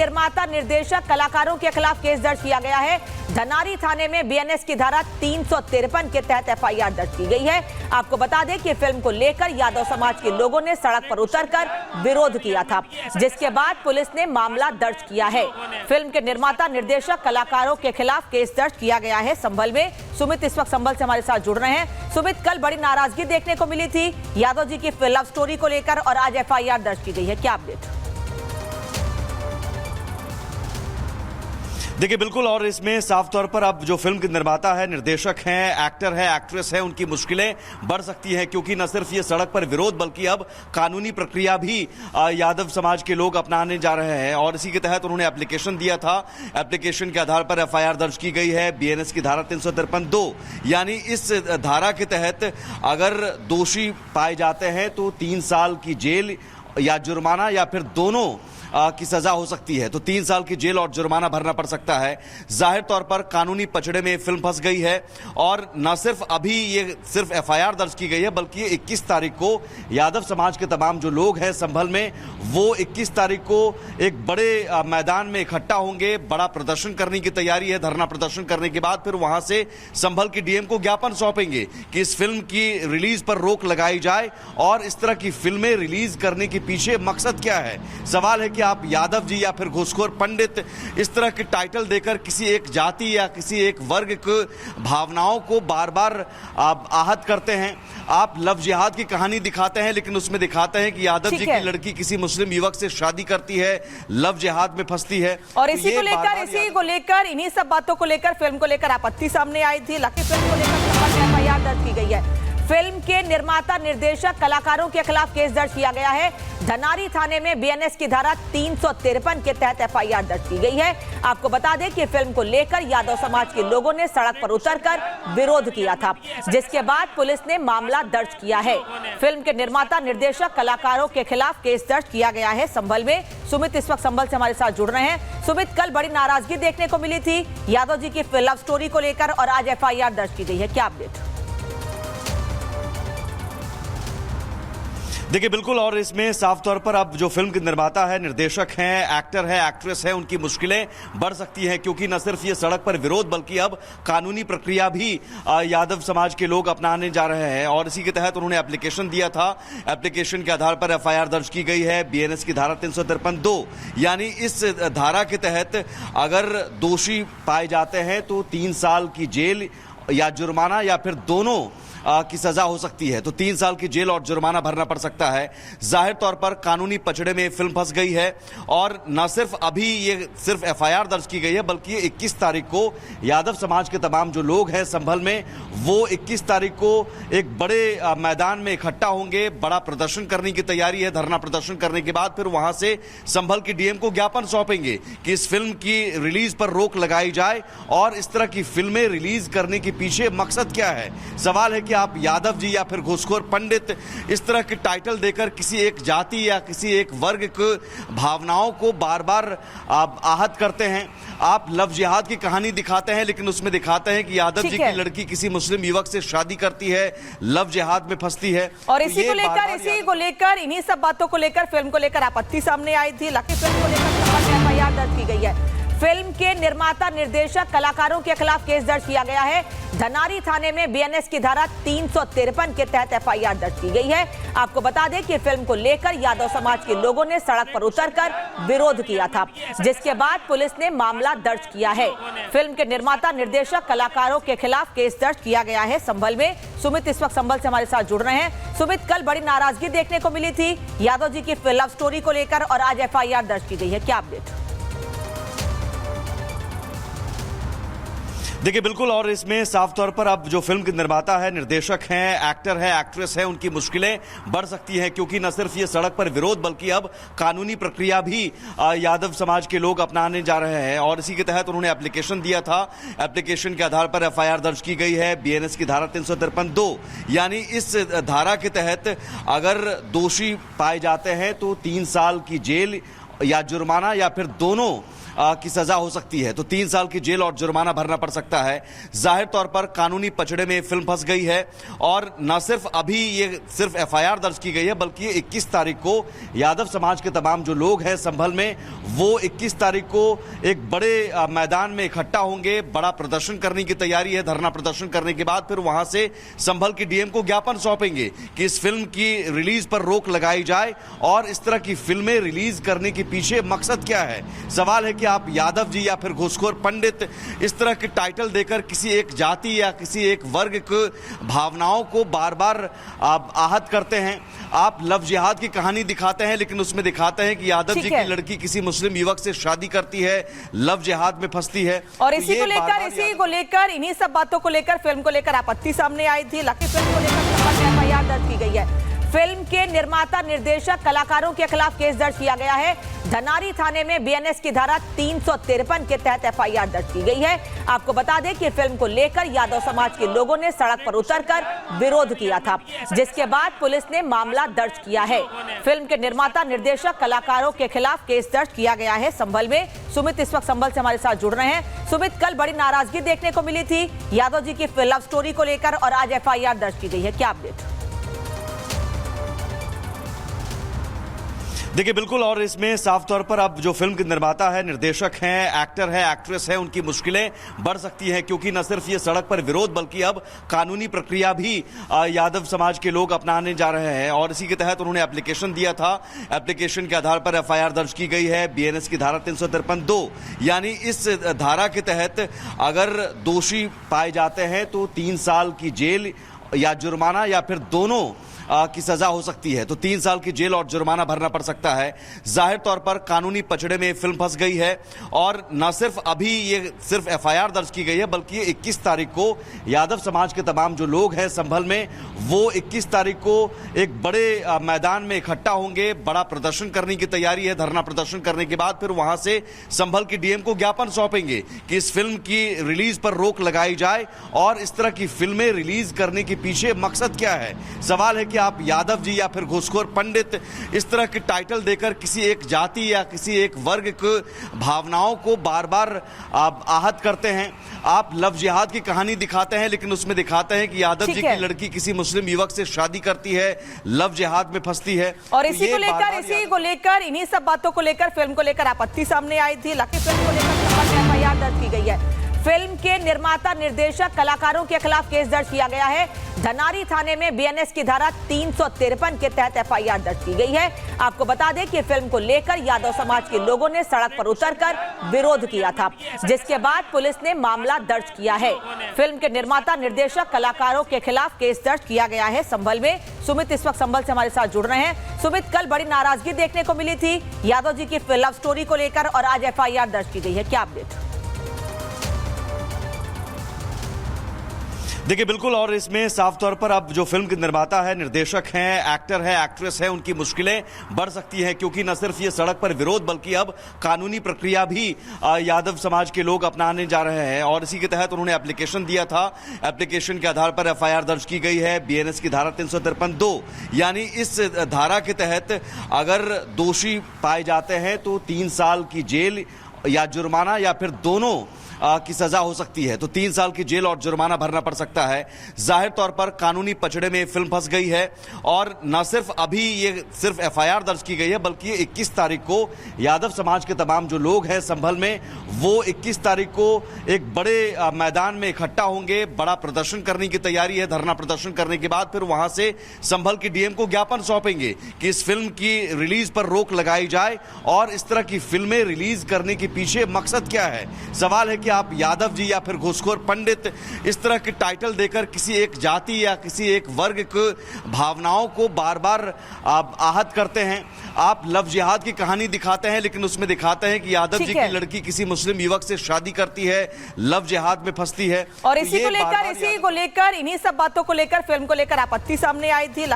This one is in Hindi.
निर्माता निर्देशक कलाकारों के खिलाफ केस दर्ज किया गया है। धनारी थाने में बीएनएस की धारा 353 के तहत एफआईआर दर्ज की गई है। आपको बता दें कि फिल्म को लेकर यादव समाज के लोगों ने सड़क पर उतरकर विरोध किया था, जिसके बाद पुलिस ने मामला दर्ज किया है। फिल्म के निर्माता निर्देशक कलाकारों के खिलाफ केस दर्ज किया गया है संभल में। सुमित इस वक्त संभल से हमारे साथ जुड़ रहे हैं। सुमित, कल बड़ी नाराजगी देखने को मिली थी यादव जी की लव स्टोरी को लेकर और आज एफआईआर दर्ज की गई है, क्या अपडेट? देखिए बिल्कुल, और इसमें साफ तौर पर अब जो फिल्म के निर्माता है, निर्देशक हैं, एक्टर है, एक्ट्रेस है, उनकी मुश्किलें बढ़ सकती हैं, क्योंकि न सिर्फ ये सड़क पर विरोध बल्कि अब कानूनी प्रक्रिया भी यादव समाज के लोग अपनाने जा रहे हैं। और इसी के तहत उन्होंने एप्लीकेशन दिया था। एप्लीकेशन के आधार पर एफआईआर दर्ज की गई है। बीएनएस की धारा 353(2) यानी इस धारा के तहत अगर दोषी पाए जाते हैं तो 3 साल की जेल या जुर्माना या फिर दोनों की सजा हो सकती है। तो 3 साल की जेल और जुर्माना भरना पड़ सकता है। जाहिर तौर पर कानूनी पचड़े में फिल्म फंस गई है। और न सिर्फ अभी ये सिर्फ एफआईआर दर्ज की गई है, बल्कि 21 तारीख को यादव समाज के तमाम जो लोग हैं संभल में, वो 21 तारीख को एक बड़े मैदान में इकट्ठा होंगे। बड़ा प्रदर्शन करने की तैयारी है। धरना प्रदर्शन करने के बाद फिर वहां से संभल की डीएम को ज्ञापन सौंपेंगे कि इस फिल्म की रिलीज पर रोक लगाई जाए। और इस तरह की फिल्में रिलीज करने के पीछे मकसद क्या है? सवाल है कि आप यादव जी या फिर घूसखोर पंडित इस तरह के टाइटल देकर किसी एक जाति या किसी एक वर्ग की भावनाओं को बार बार आहत करते हैं। आप लव जिहाद की कहानी दिखाते हैं, लेकिन उसमें दिखाते हैं कि यादव जी की लड़की किसी मुस्लिम युवक से शादी करती है, लव जिहाद में फंसती है। और इसी को लेकर इन्हीं सब बातों को लेकर फिल्म को लेकर आपत्ति सामने आई थी। लकी फिल्म को लेकर एफआईआर दर्ज की गई है। फिल्म के निर्माता निर्देशक कलाकारों के खिलाफ केस दर्ज किया गया है। धनारी थाने में बीएनएस की धारा 353 के तहत एफआईआर दर्ज की गई है। आपको बता दें कि फिल्म को लेकर यादव समाज के लोगों ने सड़क पर उतरकर विरोध किया था, जिसके बाद पुलिस ने मामला दर्ज किया है। फिल्म के निर्माता निर्देशक कलाकारों के खिलाफ केस दर्ज किया गया है संभल में। सुमित इस वक्त संभल से हमारे साथ जुड़ रहे हैं। सुमित, कल बड़ी नाराजगी देखने को मिली थी यादव जी की लव स्टोरी को लेकर और आज एफआईआर दर्ज की गई है, क्या अपडेट? देखिए बिल्कुल, और इसमें साफ तौर पर अब जो फिल्म के निर्माता है, निर्देशक हैं, एक्टर है, एक्ट्रेस है, उनकी मुश्किलें बढ़ सकती हैं, क्योंकि न सिर्फ ये सड़क पर विरोध बल्कि अब कानूनी प्रक्रिया भी यादव समाज के लोग अपनाने जा रहे हैं। और इसी के तहत उन्होंने एप्लीकेशन दिया था। एप्लीकेशन के आधार पर एफआईआर दर्ज की गई है। बीएनएस की धारा 353(2) यानी इस धारा के तहत अगर दोषी पाए जाते हैं तो 3 साल की जेल या जुर्माना या फिर दोनों की सजा हो सकती है। तो 3 साल की जेल और जुर्माना भरना पड़ सकता है। जाहिर तौर पर कानूनी पचड़े में फिल्म फंस गई है। और न सिर्फ अभी ये सिर्फ एफआईआर दर्ज की गई है, बल्कि 21 तारीख को यादव समाज के तमाम जो लोग हैं संभल में, वो 21 तारीख को एक बड़े मैदान में इकट्ठा होंगे। बड़ा प्रदर्शन करने की तैयारी है। धरना प्रदर्शन करने के बाद फिर वहां से संभल की डीएम को ज्ञापन सौंपेंगे कि इस फिल्म की रिलीज पर रोक लगाई जाए। और इस तरह की फिल्में रिलीज करने के पीछे मकसद क्या है? सवाल है कि आप यादव जी या फिर घूसखोर पंडित इस तरह के टाइटल देकर किसी एक जाति या किसी एक वर्ग की भावनाओं को बार बार आहत करते हैं। आप लव जिहाद की कहानी दिखाते हैं, लेकिन उसमें दिखाते हैं कि यादव जी की लड़की किसी मुस्लिम युवक से शादी करती है, लव जिहाद में फंसती है। और इसी को लेकर इन्हीं सब बातों को लेकर फिल्म को लेकर आपत्ति सामने आई थी। लकी फिल्म को लेकर एफआईआर दर्ज की गई है। फिल्म के निर्माता निर्देशक कलाकारों के खिलाफ केस दर्ज किया गया है। धनारी थाने में बीएनएस की धारा 353 के तहत एफआईआर दर्ज की गई है। आपको बता दें कि फिल्म को लेकर यादव समाज के लोगों ने सड़क पर उतरकर विरोध किया था, जिसके बाद पुलिस ने मामला दर्ज किया है। फिल्म के निर्माता निर्देशक कलाकारों के खिलाफ केस दर्ज किया गया है संभल में। सुमित इस वक्त संभल से हमारे साथ जुड़ रहे हैं। सुमित, कल बड़ी नाराजगी देखने को मिली थी यादव जी की लव स्टोरी को लेकर और आज एफआईआर दर्ज की गई है, क्या अपडेट? देखिए बिल्कुल, और इसमें साफ तौर पर अब जो फिल्म के निर्माता है, निर्देशक हैं, एक्टर है, एक्ट्रेस है, उनकी मुश्किलें बढ़ सकती हैं, क्योंकि न सिर्फ ये सड़क पर विरोध बल्कि अब कानूनी प्रक्रिया भी यादव समाज के लोग अपनाने जा रहे हैं। और इसी के तहत उन्होंने एप्लीकेशन दिया था। एप्लीकेशन के आधार पर एफआईआर दर्ज की गई है। बीएनएस की धारा 353(2) यानी इस धारा के तहत अगर दोषी पाए जाते हैं तो 3 साल की जेल या जुर्माना या फिर दोनों की सजा हो सकती है, तो 3 साल की जेल और जुर्माना भरना पड़ सकता है। जाहिर तौर पर कानूनी पचड़े में फिल्म फंस गई है और न सिर्फ अभी ये सिर्फ एफआईआर दर्ज की गई है, बल्कि 21 तारीख को यादव समाज के तमाम जो लोग हैं संभल में, वो 21 तारीख को एक बड़े मैदान में इकट्ठा होंगे। बड़ा प्रदर्शन करने की तैयारी है। धरना प्रदर्शन करने के बाद फिर वहां से संभल की डीएम को ज्ञापन सौंपेंगे कि इस फिल्म की रिलीज पर रोक लगाई जाए और इस तरह की फिल्में रिलीज करने के पीछे मकसद क्या है। सवाल है कि आप यादव जी या फिर घूसखोर पंडित इस तरह के टाइटल देकर किसी एक जाति या किसी एक वर्ग की भावनाओं को बार बार आप आहत करते हैं। आप लव जिहाद की कहानी दिखाते हैं, लेकिन उसमें दिखाते हैं कि यादव जी की लड़की किसी मुस्लिम युवक से शादी करती है, लव जिहाद में फंसती है। और इसी को लेकर इन्हीं सब बातों को लेकर फिल्म को लेकर आपत्ति सामने आई थी। लकी फिल्म को लेकर एफआईआर दर्ज की गई है। फिल्म के निर्माता, निर्देशक, कलाकारों के खिलाफ केस दर्ज किया गया है। धनारी थाने में बीएनएस की धारा 353 के तहत एफआईआर दर्ज की गई है। आपको बता दें कि फिल्म को लेकर यादव समाज के लोगों ने सड़क पर उतरकर विरोध किया था, जिसके बाद पुलिस ने मामला दर्ज किया है। फिल्म के निर्माता, निर्देशक, कलाकारों के खिलाफ केस दर्ज किया गया है संभल में। सुमित इस वक्त संभल से हमारे साथ जुड़ रहे हैं। सुमित, कल बड़ी नाराजगी देखने को मिली थी यादव जी की लव स्टोरी को लेकर और आज एफआईआर दर्ज की गई है, क्या अपडेट? देखिए बिल्कुल, और इसमें साफ तौर पर अब जो फिल्म के निर्माता है, निर्देशक हैं, एक्टर है, एक्ट्रेस है, उनकी मुश्किलें बढ़ सकती हैं, क्योंकि न सिर्फ ये सड़क पर विरोध बल्कि अब कानूनी प्रक्रिया भी यादव समाज के लोग अपनाने जा रहे हैं। और इसी के तहत उन्होंने एप्लीकेशन दिया था। एप्लीकेशन के आधार पर एफआईआर दर्ज की गई है। बीएनएस की धारा 353(2), यानी इस धारा के तहत अगर दोषी पाए जाते हैं तो 3 साल की जेल या जुर्माना या फिर दोनों की सजा हो सकती है, तो 3 साल की जेल और जुर्माना भरना पड़ सकता है। जाहिर तौर पर कानूनी पचड़े में फिल्म फंस गई है और न सिर्फ अभी ये सिर्फ एफआईआर दर्ज की गई है, बल्कि 21 तारीख को यादव समाज के तमाम जो लोग हैं संभल में, वो 21 तारीख को एक बड़े मैदान में इकट्ठा होंगे। बड़ा प्रदर्शन करने की तैयारी है। धरना प्रदर्शन करने के बाद फिर वहां से संभल की डीएम को ज्ञापन सौंपेंगे कि इस फिल्म की रिलीज पर रोक लगाई जाए और इस तरह की फिल्में रिलीज करने के पीछे मकसद क्या है। सवाल है कि आप यादव जी या फिर घूसखोर पंडित इस तरह के टाइटल देकर किसी एक जाति या किसी एक वर्ग की भावनाओं को बार बार आप आहत करते हैं। आप लव जिहाद की कहानी दिखाते हैं, लेकिन उसमें दिखाते हैं कि यादव जी की लड़की किसी मुस्लिम युवक से शादी करती है, लव जिहाद में फंसती है। और इसी को लेकर इन्हीं सब बातों को लेकर फिल्म को लेकर आपत्ति सामने आई थी। लकी फिल्म को लेकर एफआईआर दर्ज की गई है। फिल्म के निर्माता, निर्देशक, कलाकारों के खिलाफ केस दर्ज किया गया है। धनारी थाने में बीएनएस की धारा 353 के तहत एफआईआर दर्ज की गई है। आपको बता दें कि फिल्म को लेकर यादव समाज के लोगों ने सड़क पर उतरकर विरोध किया था, जिसके बाद पुलिस ने मामला दर्ज किया है। फिल्म के निर्माता, निर्देशक, कलाकारों के खिलाफ केस दर्ज किया गया है संभल में। सुमित इस वक्त संभल से हमारे साथ जुड़ रहे हैं। सुमित, कल बड़ी नाराजगी देखने को मिली थी यादव जी की लव स्टोरी को लेकर और आज एफआईआर दर्ज की गई है, क्या अपडेट? देखिए बिल्कुल, और इसमें साफ तौर पर अब जो फिल्म के निर्माता है, निर्देशक हैं, एक्टर है, एक्ट्रेस है, उनकी मुश्किलें बढ़ सकती हैं, क्योंकि न सिर्फ ये सड़क पर विरोध बल्कि अब कानूनी प्रक्रिया भी यादव समाज के लोग अपनाने जा रहे हैं। और इसी के तहत उन्होंने एप्लीकेशन दिया था। एप्लीकेशन के आधार पर एफआईआर दर्ज की गई है। बीएनएस की धारा 353(2), यानी इस धारा के तहत अगर दोषी पाए जाते हैं तो 3 साल की जेल या जुर्माना या फिर दोनों की सजा हो सकती है, तो 3 साल की जेल और जुर्माना भरना पड़ सकता है। जाहिर तौर पर कानूनी पचड़े में फिल्म फंस गई है और न सिर्फ अभी ये सिर्फ एफआईआर दर्ज की गई है, बल्कि 21 तारीख को यादव समाज के तमाम जो लोग हैं संभल में, वो 21 तारीख को एक बड़े मैदान में इकट्ठा होंगे। बड़ा प्रदर्शन करने की तैयारी है। धरना प्रदर्शन करने के बाद फिर वहां से संभल की डीएम को ज्ञापन सौंपेंगे कि इस फिल्म की रिलीज पर रोक लगाई जाए और इस तरह की फिल्में रिलीज करने के पीछे मकसद क्या है। सवाल है कि आप यादव जी या फिर घूसखोर पंडित इस तरह के टाइटल देकर किसी एक जाति या किसी एक वर्ग की भावनाओं को बार बार आप आहत करते हैं। आप लव जिहाद की कहानी दिखाते हैं, लेकिन उसमें दिखाते हैं कि यादव जी की लड़की किसी मुस्लिम युवक से शादी करती है, लव जिहाद में फंसती है। और इसी को लेकर इन्हीं सब बातों को लेकर फिल्म को लेकर आपत्ति सामने आई थी।